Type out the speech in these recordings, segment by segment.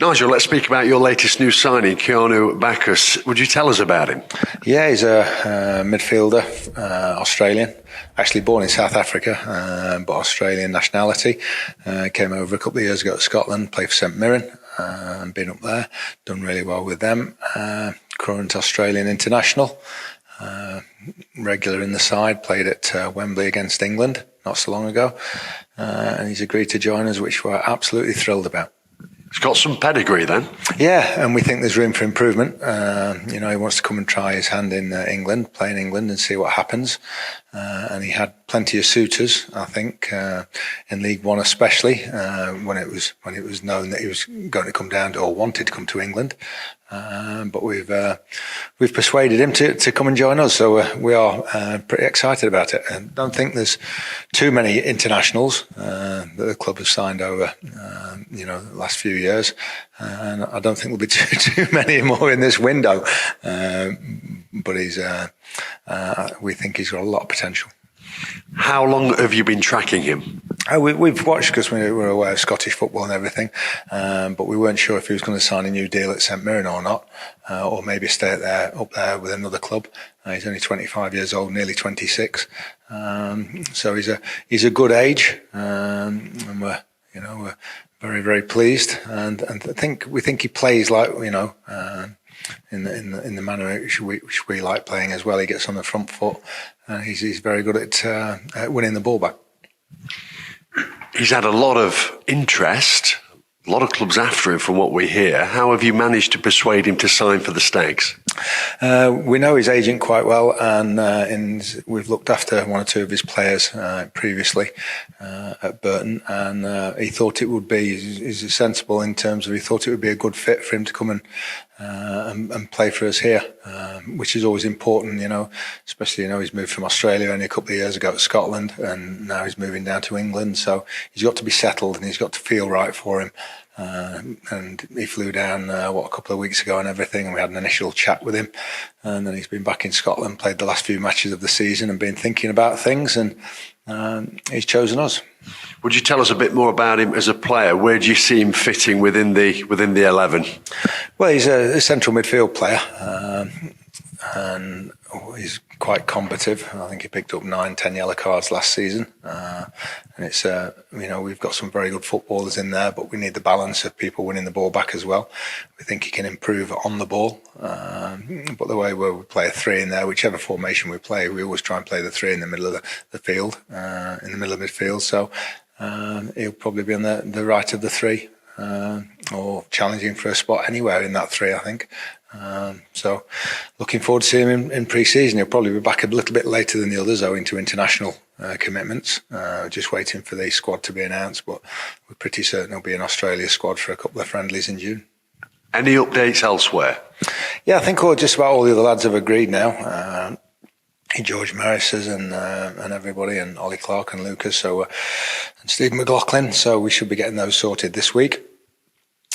Nigel, let's speak about your latest new signing, Keanu Baccus. Would you tell us about him? Yeah, he's a midfielder, Australian. Actually born in South Africa, but Australian nationality. Came over a couple of years ago to Scotland, played for St Mirren, and been up there, done really well with them. Current Australian international, regular in the side, played at Wembley against England not so long ago, and he's agreed to join us, which we're absolutely thrilled about. He's got some pedigree then. Yeah, and we think there's room for improvement. He wants to come and try his hand in England, play in England and see what happens. And he had plenty of suitors, I think, in League One especially, when it was known that he was going to come down to, or wanted to come to England. But we've persuaded him to come and join us, so we are pretty excited about it. I don't think there's too many internationals that the club has signed over, the last few years, and I don't think there'll be too many more in this window. But we think he's got a lot of potential. How long have you been tracking him? We've watched because we were aware of Scottish football and everything, but we weren't sure if he was going to sign a new deal at St Mirren or not, or maybe stay up there with another club. He's only 25 years old, nearly 26, so he's a good age, and we're very, very pleased, and we think he plays like in the manner which we like playing as well. He gets on the front foot, and he's very good at winning the ball back. He's had a lot of interest, a lot of clubs after him from what we hear. How have you managed to persuade him to sign for the Stags? We know his agent quite well, and we've looked after one or two of his players previously at Burton, and he thought it would be, he's sensible in terms of, he thought it would be a good fit for him to come and play for us here, which is always important, especially, he's moved from Australia only a couple of years ago to Scotland, and now he's moving down to England, so he's got to be settled and he's got to feel right for him. And he flew down, a couple of weeks ago and everything, and we had an initial chat with him, and then he's been back in Scotland, played the last few matches of the season and been thinking about things, and he's chosen us. Would you tell us a bit more about him as a player? Where do you see him fitting within the 11? Well, he's a central midfield player, and he's quite combative. I think he picked up 9-10 yellow cards last season, and it's we've got some very good footballers in there, but we need the balance of people winning the ball back as well. We think he can improve on the ball, but the way where we play a three in there, whichever formation we play, we always try and play the three in the middle of the field, in the middle of midfield. So he'll probably be on the right of the three, or challenging for a spot anywhere in that three, I think. So looking forward to seeing him in pre-season. He'll probably be back a little bit later than the others owing to international commitments. Just waiting for the squad to be announced, but we're pretty certain he'll be in Australia squad for a couple of friendlies in June. Any updates elsewhere? Yeah, I think just about all the other lads have agreed now. George Maris's and everybody, and Ollie Clark and Lucas, so and Steve McLaughlin. So we should be getting those sorted this week.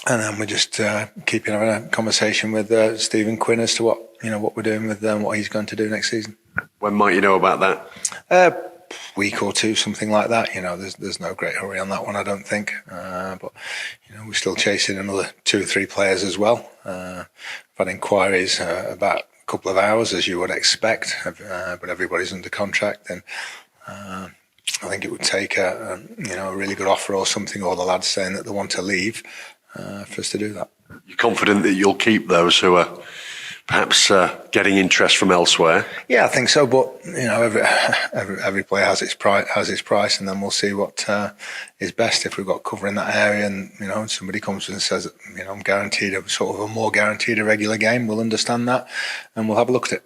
And then we're just keeping having a conversation with Stephen Quinn as to what we're doing with what he's going to do next season. When might you know about that? Week or two, something like that. There's no great hurry on that one, I don't think. But we're still chasing another 2 or 3 players as well. I've had inquiries about a couple of hours, as you would expect, but everybody's under contract, and I think it would take a really good offer or something, or the lads saying that they want to leave, for us to do that. You're confident that you'll keep those who are perhaps getting interest from elsewhere? Yeah, I think so. But every player has its price, and then we'll see what is best. If we've got cover in that area, and somebody comes and says, I'm guaranteed a more guaranteed a regular game, we'll understand that, and we'll have a look at it.